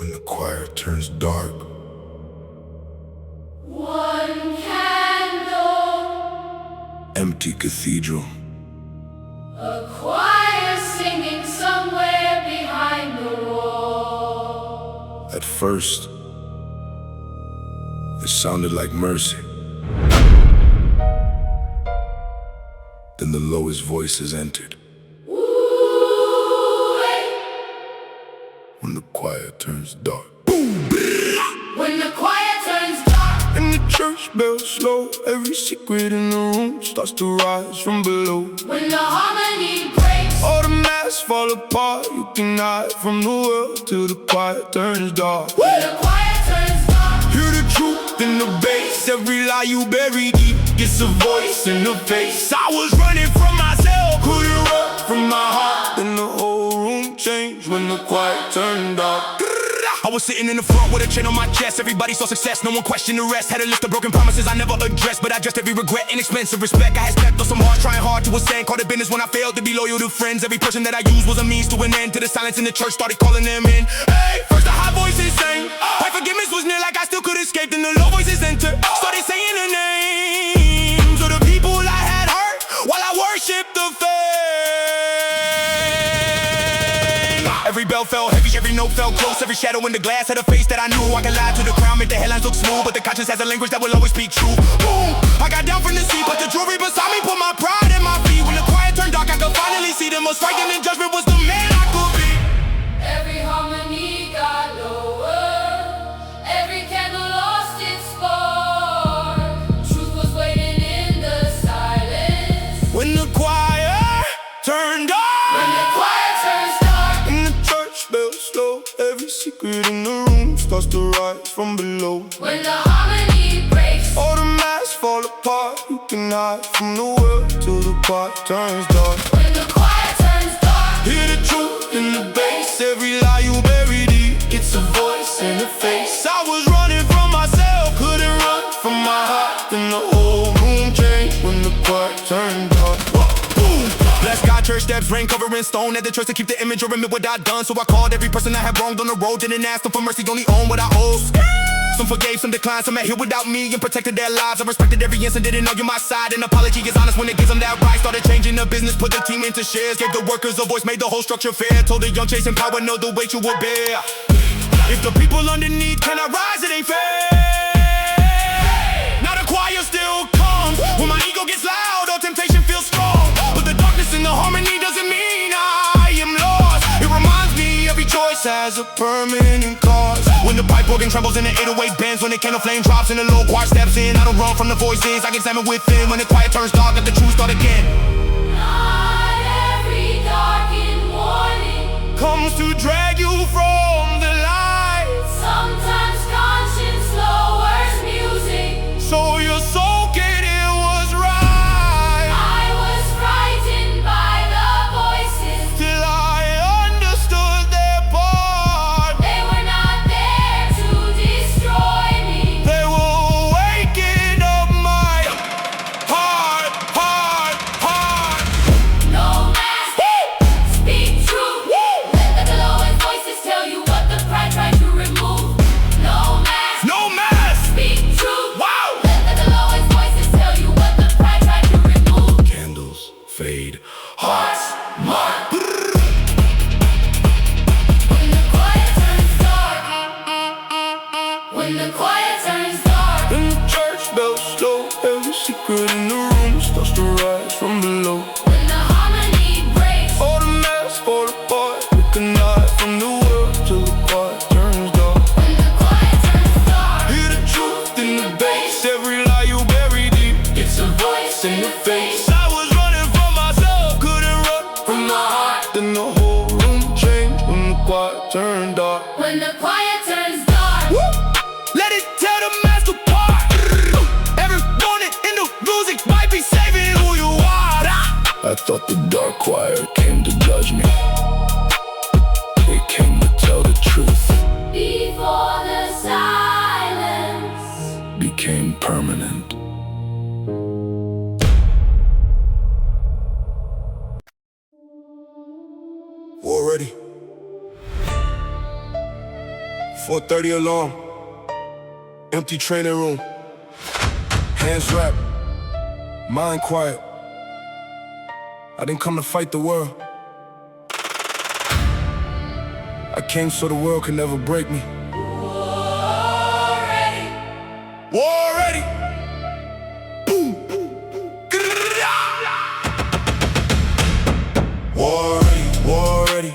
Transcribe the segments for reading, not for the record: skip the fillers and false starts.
when the choir turns dark. One candle, Empty cathedral. a choir singing somewhere behind the wall. At first, it sounded like mercy. Then the lowest voices entered. Ooh-wee. When the choir turns dark. When the choir turns dark, And the church bells slow. Every secret in the room starts to rise from below. when the harmony breaks, All the masks fall apart. You can hide from the world till the choir turns dark. when the choir turns dark, Hear the truth in the bass. Every lie you bury deep gets a voice in the face. I was running from myself, couldn't run from my heart. Then the whole room changed when the choir turned dark. I was sitting in the front with a chain on my chest. Everybody saw success, no one questioned the rest. Had a list of broken promises I never addressed, but I just every regret in expensive respect. I had stepped on some hearts, trying hard to ascend. Called it business when I failed to be loyal to friends. Every person that I used was a means to an end. To the silence in the church, started calling them in. Hey, first the high voices sang, my forgiveness was near, like I still could escape. Then the low voices entered, started saying the names of the people I had hurt while I worshiped the fame. Every bell fell heavy, every note fell close. Every shadow in the glass had a face that I knew. I could lie to the crown, make the headlines look smooth, but the conscience has a language that will always speak true. Boom! I got down from the seat, but the jewelry beside me put my pride in my feet. When the quiet turned dark, I could finally see the most frightening judgment was the man I could be. every harmony got lower, every candle lost its spark. Truth was waiting in the silence. When the choir turned dark, When the choir turns dark, And the church bells slow. Every secret in the room starts to rise from below. when the harmony breaks, All the masks fall apart. You can hide from the world till the choir turns dark. when the choir turns dark, Hear the truth in the bass. Every lie you bury deep gets a voice in the face. I was running from myself, couldn't run from my heart. Then the whole room changed when the choir turned dark. Boom! bless God, church steps, rain covering stone. Had the choice to keep the image or admit what I'd done. So I called every person I had wronged on the road. Didn't ask them for mercy, only own what I owe. Some forgave, some declined, some met here without me and protected their lives. I respected every instant, didn't argue my side. An apology is honest when it gives them that right. Started changing the business, put the team into shares. Gave the workers a voice, made the whole structure fair. Told the young chasing power, know the weight you will bear. If the people underneath cannot rise, it ain't fair. Now the choir still comes when my ego gets loud or temptation feels strong. But the darkness in the harmony doesn't mean I am lost. It reminds me every choice has a permanent cause. When the pipe organ trembles and the 808 bends, when the candle flame drops and the low choir steps in, I don't run from the voices, I can examine within. When the quiet turns dark, let the truth start again. not every darkened morning. Comes to drag you from the light, Sometimes conscience lowers music. so your soul can hear what's right. I was frightened by the voices. Till I understood their part. They were not there to destroy me. They will waken up my heart. No mask, speak truth. Let the lowest voices tell you what the pride tried to remove. No mask, No mask. speak truth. Wow. Let the lowest voices tell you what the pride tried to remove. Candles fade. Hearts mark. When the choir turns dark, when the choir turns dark, And the church bells slow. Every secret in the room starts to rise from below. when the harmony breaks, All the masks fall apart. You can hide from the world till the choir turns dark. when the choir turns dark, Hear the truth in the bass. Every lie you bury deep gets a voice in the face. I was running from myself, couldn't run from my heart. Then the whole room changed when the choir turned dark. when the choir turns dark. Let it tear the mask apart. Every morning in the music might be saving who you are. I thought the dark choir came to judge me. It came to tell the truth. Before the silence, Became permanent. War ready? 4:30 alarm, empty training room, hands wrapped, mind quiet. I didn't come to fight the world. I came so the world could never break me. War ready. War ready. Boom. War ready, war ready.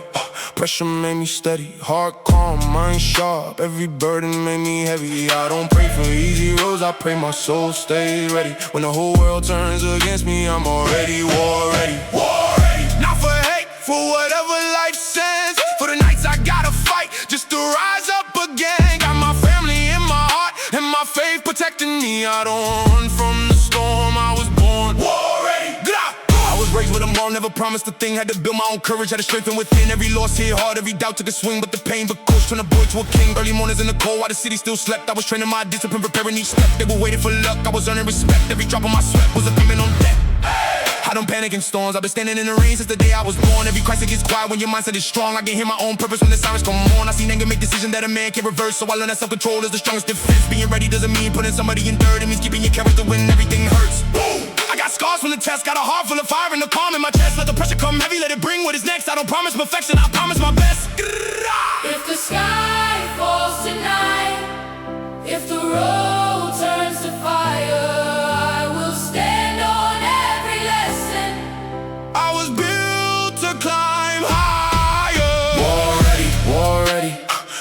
Pressure made me steady, heart calm, mind sharp. Every burden made me heavy. I don't pray for easy roads, I pray my soul stays ready. When the whole world turns against me, I'm already war ready. War ready. Not for hate, for whatever life sends. For the nights I gotta fight, just to rise up again. Got my family in my heart, and my faith protecting me. I don't run from the storm, I was born war ready. I was raised with a mom, never promised a thing. Had to build my own courage, had to strengthen within. Every loss hit hard, every doubt took a swing. But the pain, but coach turned a boy to a king. Early mornings in the cold, while the city still slept. I was training my discipline, preparing each step. They were waiting for luck, I was earning respect. Every drop of my sweat was a payment on debt. I don't panic in storms, I've been standing in the rain since the day I was born. Every crisis gets quiet when your mindset is strong. I can hear my own purpose when the sirens come on. I seen anger make decisions that a man can't reverse, so I learned that self-control is the strongest defense. Being ready doesn't mean putting somebody in dirt. It means keeping your character when everything hurts. Boom! I got scars from the test, got a heart full of fire and the calm in my chest. Let the pressure come heavy, let it bring what is next. I don't promise perfection, I promise my best. If the sky falls tonight, if the road turns to fire, I will stand on every lesson. I was built to climb higher. War ready, war ready.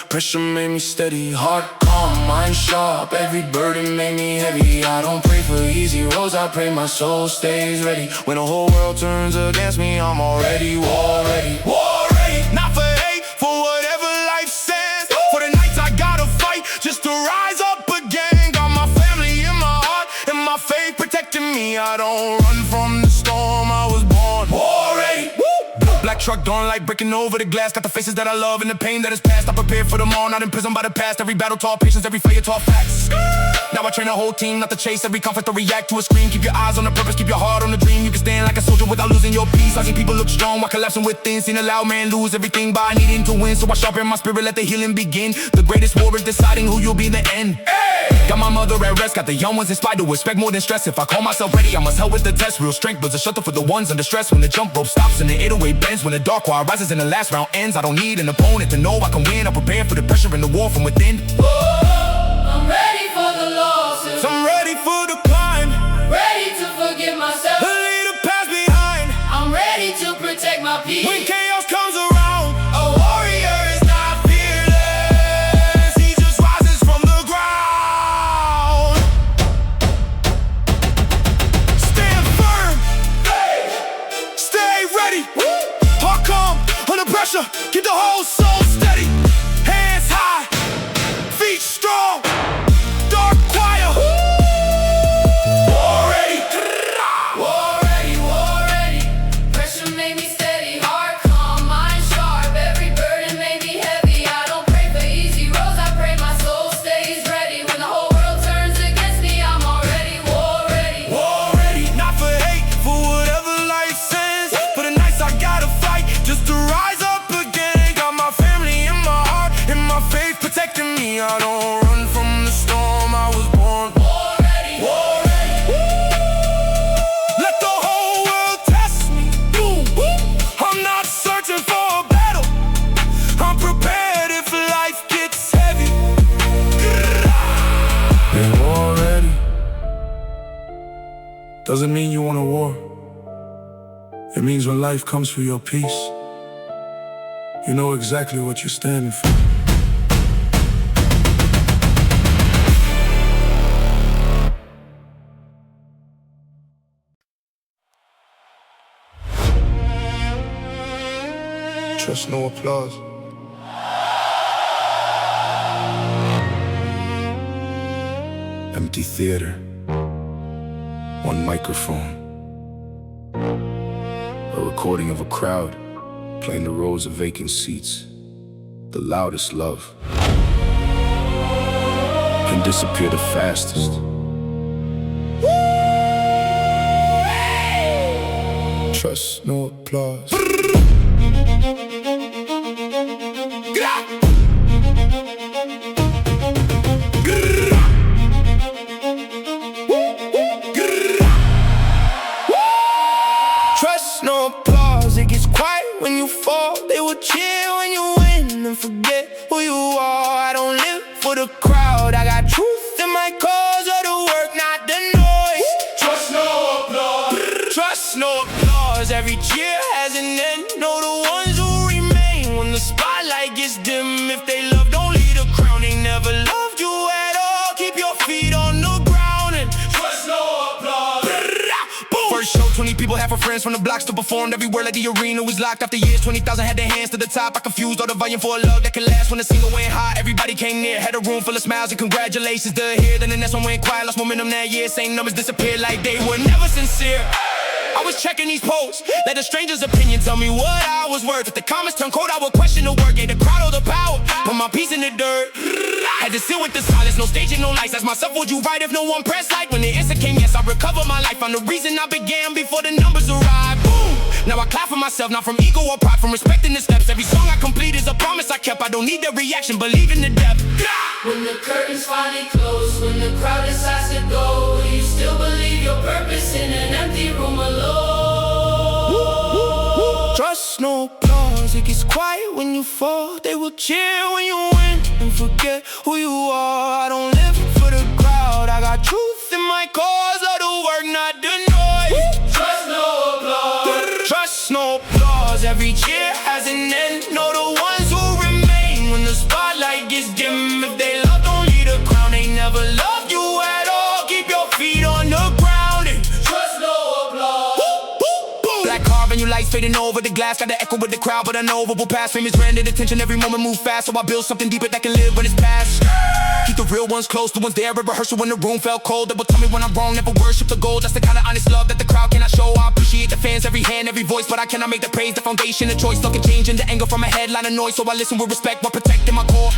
Pressure made me steady, heart calm, mind sharp. Every burden made me heavy. I don't pray for easy roads, I pray my soul stays ready. When the whole world turns against me, I'm already war ready. War ready, not for hate, for whatever life sends. For the nights I gotta fight, just to rise up again. Got my family in my heart, and my faith protecting me. I don't run from the storm, I was born war ready. Black truck, dawn light breaking over the glass. Got the faces that I love and the pain that is past. I prepared for them all, not imprisoned by the past. Every battle taught patience, every failure taught facts. Now I train a whole team, not to chase every conflict or react to a scream. Keep your eyes on the purpose, keep your heart on the dream. You can stand like a soldier without losing your peace. I seen people look strong while collapsing within. Seen a loud man lose everything by needing to win. So I sharpen my spirit, let the healing begin. The greatest war is deciding who you'll be in the end. Got my mother at rest, got the young ones inspired to expect more than stress. If I call myself ready, I must help with the test. Real strength builds a shelter for the ones under stress. When the jump rope stops and the 808 bends, when the dark wire rises and the last round ends, I don't need an opponent to know I can win. I'm prepared for the pressure and the war from within. I'm ready for the losses, So I'm ready for the climb, ready to forgive myself. leave the past behind. I'm ready to protect my peace. When chaos comes around, a warrior is not fearless. He just rises from the ground. Stand firm, stay ready. Heart calm, under pressure, keep the whole soul steady. Hands high, feet strong, dark choir. War ready. War ready, war ready. Pressure made me steady, heart calm, mind sharp. Every burden made me heavy. I don't pray for easy roads, I pray my soul stays ready. When the whole world turns against me, I'm already war ready. War ready, not for hate, for whatever life sends. For the nights I gotta fight, just to rise up again. Got my family in my heart, and my faith protecting me. I don't run from the storm, I was born War ready, war ready. Let the whole world test me. I'm not searching for a battle, I'm prepared if life gets heavy. Been war ready doesn't mean you want a war. It means when life comes for your peace, you know exactly what you're standing for. Trust no applause. Empty theater, one microphone, a recording of a crowd playing the rows of vacant seats. The loudest love can disappear the fastest. Trust no applause. fall, they will cheer when you win and forget who you are. I don't live for the crowd, I got truth in my cause of the work, not the noise. Trust no applause. Trust no applause, every cheer has an end. Know the ones who remain when the spotlight gets dim. If they love, don't leave the crown, they never loved you at all. Keep your feet on the ground and Trust no applause. first show, 20 people, half our friends from the block still performed everywhere like the arena was locked. After years, 20,000 had their hands to the top. I confused all the volume for a love that could last. When the single went hot, everybody came near. Had a room full of smiles and congratulations to hear. Then the next one went quiet, lost momentum that year. Same numbers disappeared like they were never sincere. I was checking these posts, let a stranger's opinion tell me what I was worth. If the comments turn cold, I would question the work. Gave the crowd all the power, put my piece in the dirt. Had to sit with the silence, no staging, no lights. Ask myself, would you write if no one pressed like? When the answer came yes, I recovered my life. I'm the reason I began before the numbers arrived. Boom! Now I clap for myself, not from ego or pride, from respecting the steps. Every song I complete is a promise I kept. I don't need their reaction, believe in the depth. When the curtains finally close, when the crowd decides to go, you still believe your purpose in an empty room alone. Trust no applause, it gets quiet when you fall. They will cheer when you win and forget who you are. I don't live for the crowd, I got truth in my cause of the work, not the noise. Trust no applause. Trust no applause, every cheer has an end. Know the ones who remain when the spotlight gets dim. If they love, don't leave the crown, they never loved you at all. Keep your feet on the ground and Trust no applause. black car, venue lights fading over the glass. Got the echo with the crowd, but I know what will pass. Fame is branded attention, every moment move fast. So I build something deeper that can live when it's past. Keep the real ones close, the ones there at rehearsal when the room felt cold. That will tell me when I'm wrong, never worship the gold. That's the kind of honest love that the crowd cannot show. I appreciate the fans, every hand, every voice, but I cannot make the praise the foundation. The choice, looking change in the angle from a headline of noise. So I listen with respect while protecting my core.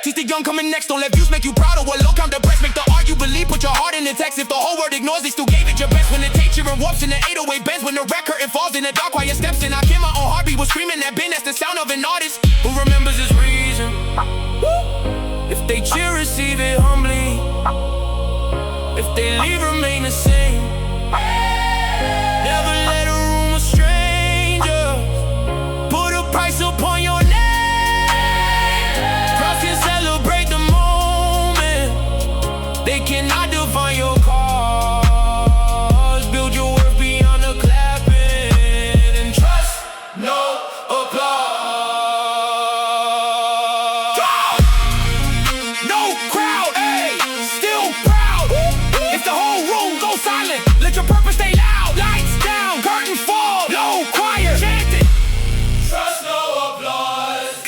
Teach the young coming next, don't let views make you proud or what low count the breast. Make the art you believe, put your heart in the text. If the whole world ignores, they still gave it your best. When the tape cheering warps in the 808 bends, when the red curtain falls in the dark quiet steps in, I hear my own heartbeat was screaming that been. That's the sound of an artist who remembers his reason. If they cheer, receive it humbly. If they leave, remain the same. Never let a room of strangers put a price upon your name. Crowds can celebrate the moment, they cannot define your cause. Build your worth beyond the clapping and trust no applause. No crowd, ayy, still proud. If the whole room goes silent, let your purpose stay loud. Lights down, curtain fall, no choir chanting. Trust no applause.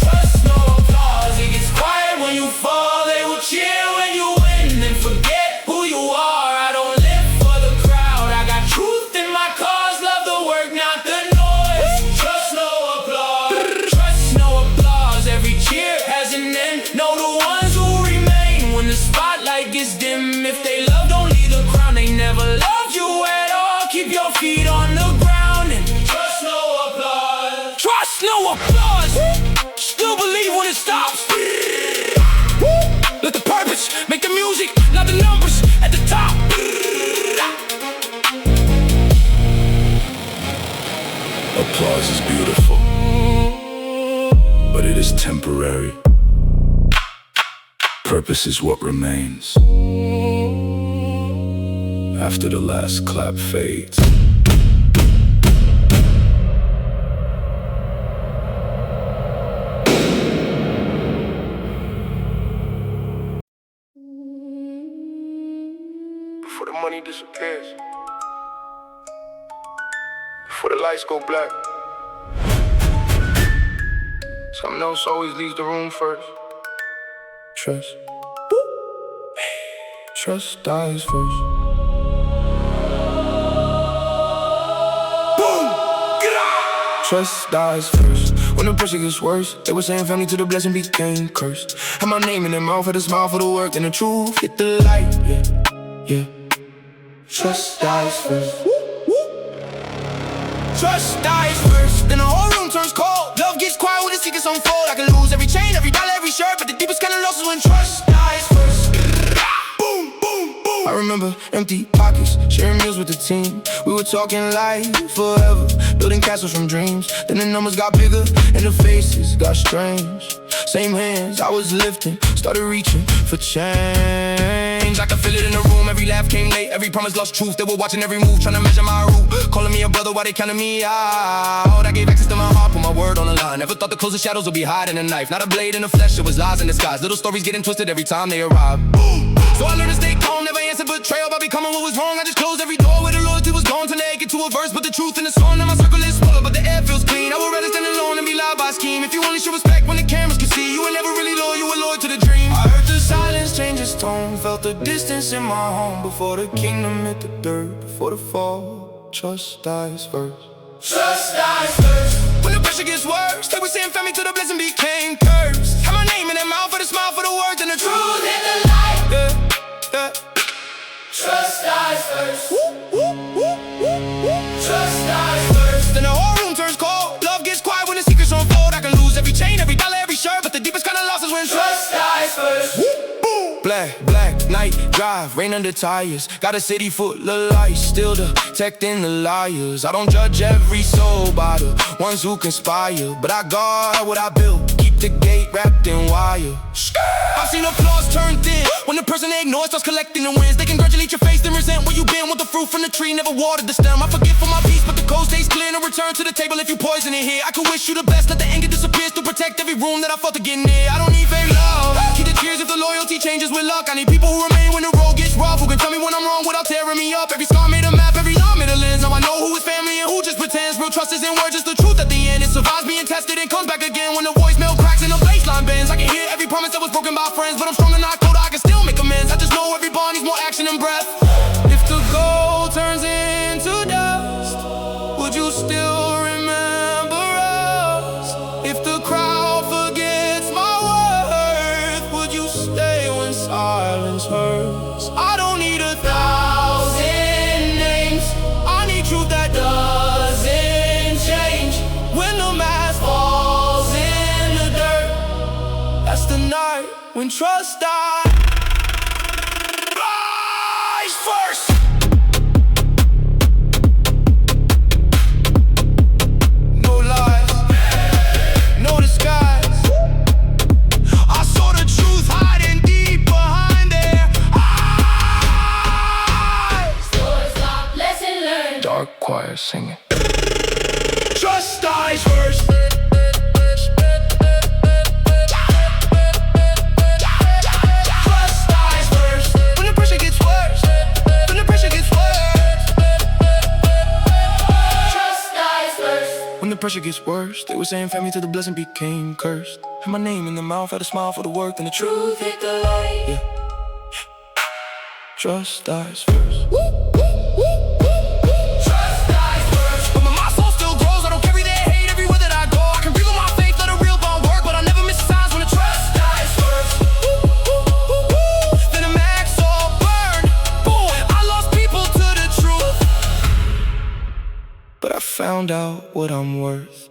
Trust no applause, it gets quiet when you fall. They will cheer when you win and forget who you are. I don't live for the crowd, I got truth in my cause. Love the work, not the noise. Trust no applause. Trust no applause, every cheer has an end. Know the ones who remain when the spotlight gets dim. If they love, don't leave the crown, they never loved you at all. Keep your feet on the ground and Trust no applause. trust no applause. Still believe when it stops. Let the purpose make the music, not the numbers at the top. Applause is beautiful, but it is temporary. Purpose is what remains after the last clap fades. Before the money disappears, before the lights go black, something else always leaves the room first. Trust. Trust dies first. Trust dies first. When the pressure gets worse, they were saying family till the blessing became cursed. Had my name in their mouth, had a smile for the work, and the truth hit the light. Yeah. Trust dies first. Trust dies first, then the whole room turns cold. Love gets quiet when the secrets unfold. I can lose every chain, every dollar, every shirt, but the deepest kind of loss is when trust dies first. Boom, boom, boom. I remember empty pockets, sharing meals with the team. We were talking life forever, building castles from dreams. Then the numbers got bigger and the faces got strange. Same hands I was lifting, started reaching for change. I could feel it in the room, every laugh came late, every promise lost truth. They were watching every move, trying to measure my route. Calling me a brother while they counted me out. I gave access to my heart, put my word on the line. Never thought the closest shadows would be hiding a knife. Not a blade in the flesh, it was lies in disguise. Little stories getting twisted every time they arrive. So I learned to stay calm, never answer betrayal by becoming what was wrong. I just closed every door where the loyalty was gone. To naked to a verse, but the truth in the song. Now my circle is smaller, but the air feels clean. I would rather stand alone and be loud by scheme. If you only show respect when the cameras can see, you were never really loyal, you were loyal to the dream. I heard the silence change its tone, felt the distance in my home. Before the kingdom hit the dirt, before the fall, trust dies first. Trust dies first. When the pressure gets worse, they were saying family till the blessing became cursed. Had my name in their mouth for the smile, for the words and the truth. Truth hit the light. Yeah. Trust dies first. Trust dies first. Then the whole room turns cold. Love gets quiet when the secrets unfold. I can lose every chain, every dollar, every shirt, but the deepest kind of loss is when Trust dies first. Black night drive, rain under tires. Got a city full of lights, still detecting the liars. I don't judge every soul by the ones who conspire, but I guard what I built, keep the gate wrapped in wire. I've seen applause turn thin when the person they ignore starts collecting the wins. They congratulate your face, then resent where you been. Want the fruit from the tree, never watered the stem. I forget for my peace, but the coast stays clear. No return to the table if you poison it here. I could wish you the best, let the anger disappear. Still protect every room that I fought to get near. I don't need fake love, keep the tears if the loyalty changes with luck. I need people who remain when the road gets rough, who can tell me when I'm wrong without tearing me up. Every scar made a map, every arm made a lens. Now I know who is family and who just pretends. Real trust is in words, just the truth at the end. It survives being tested and comes back again when the voicemail cracks and the baseline bends. I can hear every promise that was broken by friends, but I'm strong and not cold, I can still make amends. I just know every bond needs more action and breath. If the gold turns into dust, would you still remember us? If the crowd forgets my worth, would you stay when silence hurts? I don't need 1,000 names, I need truth that doesn't change. When the mask falls in the dirt, that's the night when trust dies first. No lies, no disguise. I saw the truth hiding deep behind their eyes. Doors locked, lesson learned. Dark choir singing. Trust dies first. When the pressure gets worse, they were saying family till the blessing became cursed. Had my name in the mouth, had a smile for the work, and the truth hit the light. Yeah. Trust dies first. Trust dies first. But my soul still grows, I don't carry their hate everywhere that I go. I can breathe on my faith, let a real bond work, but I never miss signs when the trust dies first. Then the max all burned. Boom, I lost people to the truth, but I found out what I'm worth.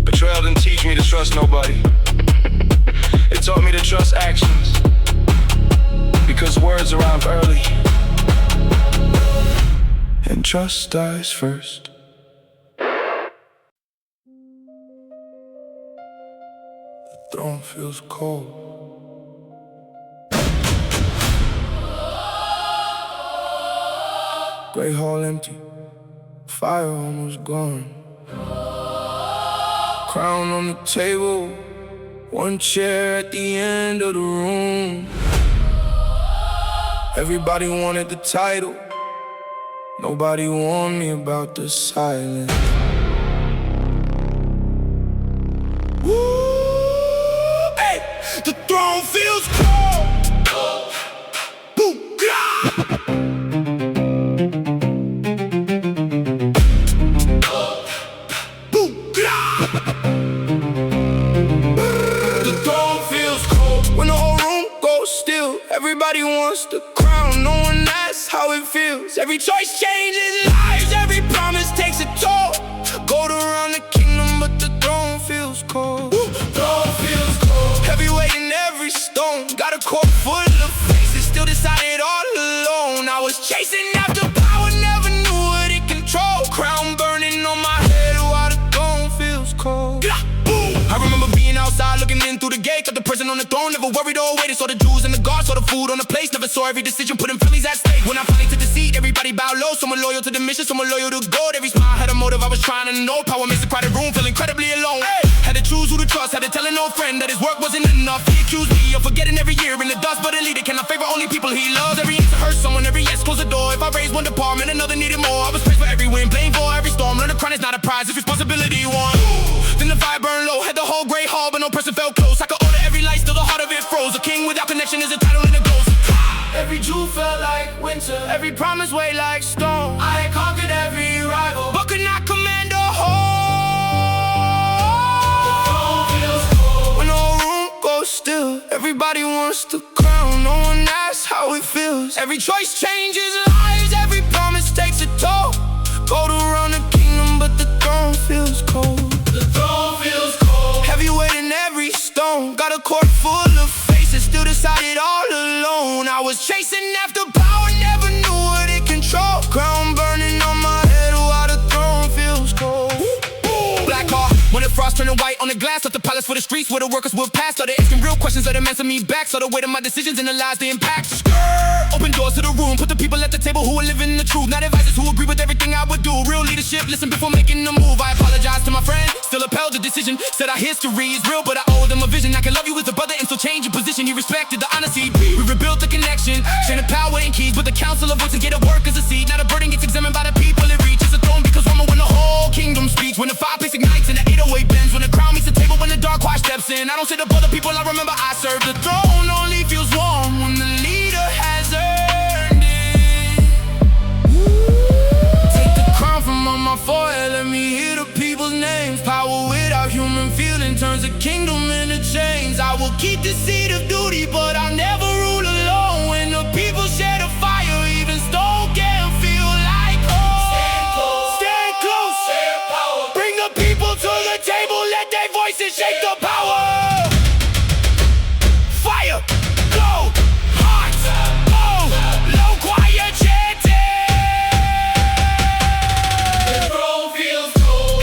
Betrayal didn't teach me to trust nobody. It taught me to trust actions, because words arrive early, and trust dies first. The throne feels cold. Great hall empty, fire almost gone. Crown on the table, one chair at the end of the room. Everybody wanted the title, nobody warned me about the silence. Woo! Hey, the throne feels cold. Boom, gah! Everybody wants the crown, no one asks how it feels. Every choice changes lives, every promise takes a toll. Gold around the kingdom, but the throne feels cold. Throne feels cold. Heavy weight in every stone, got a court full on the throne, never worried or waited. Saw the Jews and the guards, saw the food on the place. Never saw every decision putting Phillies at stake. When I finally took the seat, everybody bowed low. Someone loyal to the mission, someone loyal to God. Every smile had a motive, I was trying to know. Power makes a crowded room, feel incredibly alone. Had to choose who to trust, had to tell an old friend that his work wasn't enough. He accused me of forgetting every year in the dust, but a leader cannot favor only people he loves. Every answer hurt someone, every yes closed the door. If I raised one department, another needed more. I was praised for every win, blamed for every storm. Learn the crown is not a prize, it's responsibility won. Then the fire burned low, had the whole great hall, but no person felt close. I could order every light, still the heart of it froze. A king without connection is a title and a ghost. Every Jew felt like winter, every promise weighed like stone. I had conquered every rival, but could not command a whole. When the room goes still, everybody wants the crown. No one asks how it feels. Every choice changes lives, every promise takes a toll. Go to run the kingdom, but the throne feels cold. The throne feels cold. Heavy weight in every stone. Got a court full of faces, still decided all alone. I was chasing after power, never knew what it controlled. Crown burning on my head while the throne feels cold. Black car, when the frost turning white on the glass. Left the palace for the streets where the workers would pass. Started asking real questions that answer me back. Saw the weight of my decisions and the lies they impact. Open doors to the room, put the people at the table who are living the truth. Not advisors who agree with everything I would do. Real leadership, listen before making a move. I apologize to my friend, still upheld the decision. Said our history is real, but I owe them a vision. I can love you as a brother and still change your position. He respected the honesty, we rebuilt the connection. Sharing the power and keys with the council of voice and get a work as a seed. Now the burden gets examined by the people it reaches the throne, because Roma when the whole kingdom speaks. When the fireplace ignites and the 808 bends. When the crown meets the table, when the dark watch steps in. I don't sit up other people, I remember I served. The throne only feels warm when the leader has earned it. Take the crown from on my forehead, let me hear the people's names. Power without human feeling turns a kingdom into chains. I will keep the seat of duty, but I'll never rule alone. When the people share the fire, even stone can feel like home. Stand close, share power. Bring the people to the table, let their voices shake the power. Fire, go, hot, low, low, quiet chanting. The throne feels cold.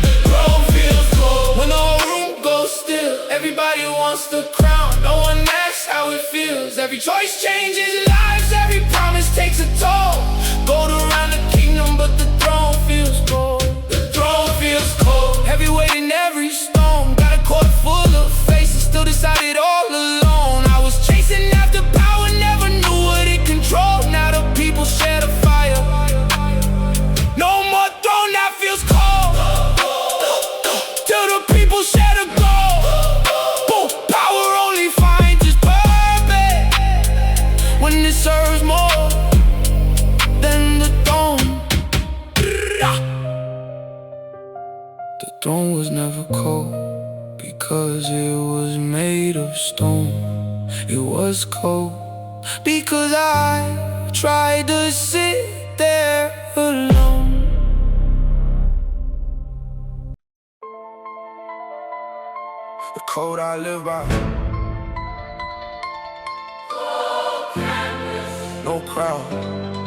The throne feels cold. When the whole room goes still, everybody wants the crown. No one asks how it feels. Every choice changes lives, every promise takes a toll. Go to around the kingdom, but the throne feels cold. The throne feels cold. Heavy weight in every stone. Got a court full of faces, still decided all alone. I was chasing after power, never knew what it controlled. Now the people share the fire. No more throne that feels cold. Till the people share the gold. Boom, power only finds its purpose when it serves more than the throne. The throne was never cold because it was made of stone. It was cold because I tried to sit there alone. The code I live by. No crowd,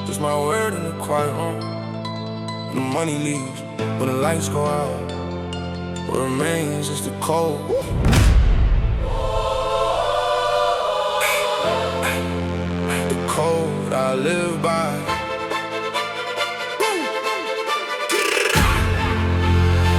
just my word in the quiet room. When the money leaves, when the lights go out, what remains is the cold. The code I live by.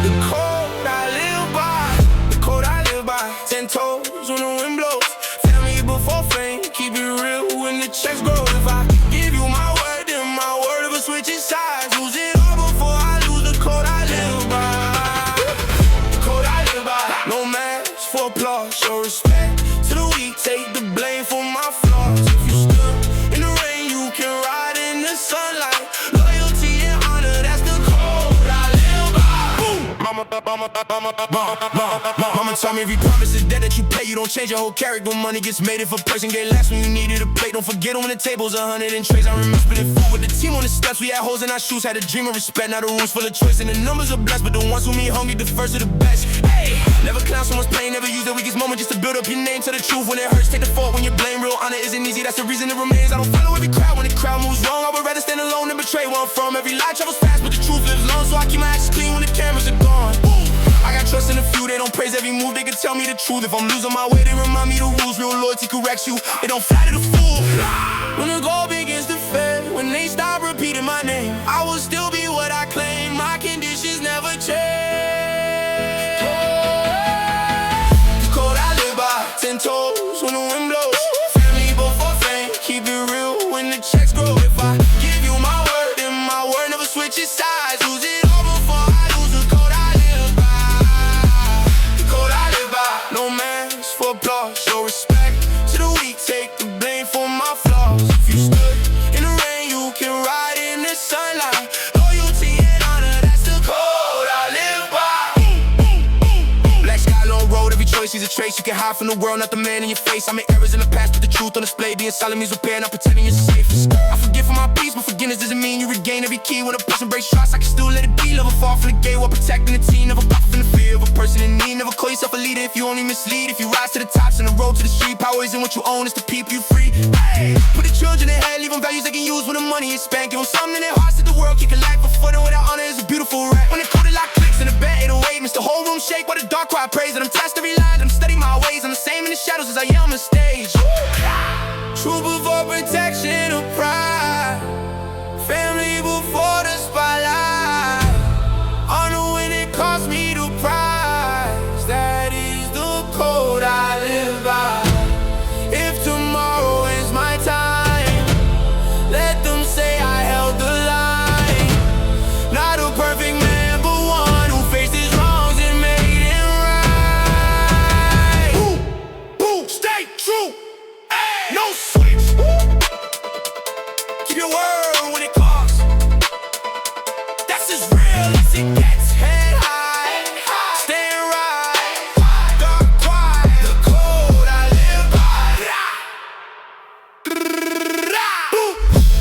The code I live by. The code I live by. 10 toes when the wind blows. Family before fame. Keep it real when the checks grow. If I give you my word, then my word will switch its sides. Lose it all before I lose the code I live by. The code I live by. No match for applause. Show respect to the weak. Take the blame for my flaws. If you stood in the rain, you can ride in the Mama told me every promise is debt that you pay. You don't change your whole character. Money gets made if a person get less when you needed a plate. Don't forget when the table's 100 and trays. I remember spitting food with the team on the steps. We had holes in our shoes, had a dream of respect. Now the room's full of choice and the numbers are blessed, but the ones who meet hungry, the first are the best. Hey, never clown someone's pain, never use the weakest moment just to build up your name. Tell the truth when it hurts, take the fault when you blame. Real honor isn't easy, that's the reason it remains. I don't follow every crowd when the crowd moves wrong. I would rather stand alone than betray where I'm from. Every lie travels fast, but the truth lives long, so I keep my actions clean when the cameras are gone. I got trust in a few, they don't praise every move, they can tell me the truth. If I'm losing my way, they remind me the rules. Real loyalty corrects you, they don't flatter the fool. When the goal begins to fade, when they stop repeating my name, I will still be what I claim. My conditions never change. The code I live by, 10 toes when the wind blows. Family before fame, keep it real when the checks grow. If I give you my word, then my word never switches sides. Lose it all before I lose the code I live by. The code I live by. No man's for applause, show respect to the weak, take the blame for my flaws. If you stood in the rain, you can ride in the sunlight. Loyalty and honor, that's the code I live by. Black sky, long road, every choice is a trace. You can hide from the world, not the man in your face. I made errors in the past, put the truth on display. Being silent means repair, not pretending you're safe. I forgive for my peace, but forgiveness doesn't mean you regain every key. When a person breaks trust, I can still let it be. Never fall for the gate while protecting the team. Never pop in the fear of a person in need. Never call yourself a leader if you only mislead. If you rise to the tops and the road to the street, power isn't what you own, it's to keep you free. Hey, put the children ahead, leave them values they can use when the money is spent. Give them something in their hearts that the world can collect. But for them without honor is a beautiful wreck. When the code lock clicks in the bed, 808, makes the whole room shake. While the dark cry praise, and I'm test every line, and I'm studying my ways. I'm the same in the shadows as I am on the stage. Truth before protection or pride, family before the spotlight. Honor when it costs me the prize. That is the code I live by. If tomorrow is my time, let them say I held the line. Not a perfect man, but one who faced his wrongs and made it right. Boo, boo, stay true. Hey, no switch. Keep your word when it costs. That's as real as it gets. Head high, staying right. Dark quiet, the code I live by.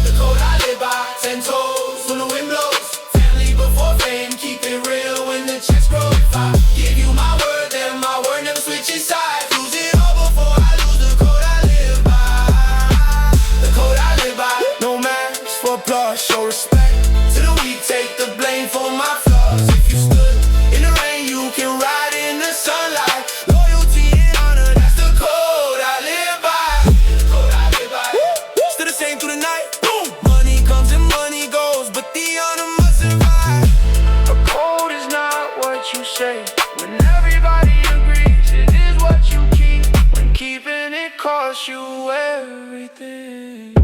The code I live by, 10 toes when the wind blows. Family before fame, keep it real when the checks grow. If I give you my word, then my word never switches sides. Lose it all before I lose the code I live by. The code I live by. No man's for applause, show respect to the weak, take the blame for my flaws. If you stood in the rain, you can ride in the sunlight. Loyalty and honor, that's the code I live by. The code I live by. Still the same through the night. Boom. Money comes and money goes, but the honor must survive. A code is not what you say. When everybody agrees, it is what you keep. When keeping it costs you everything.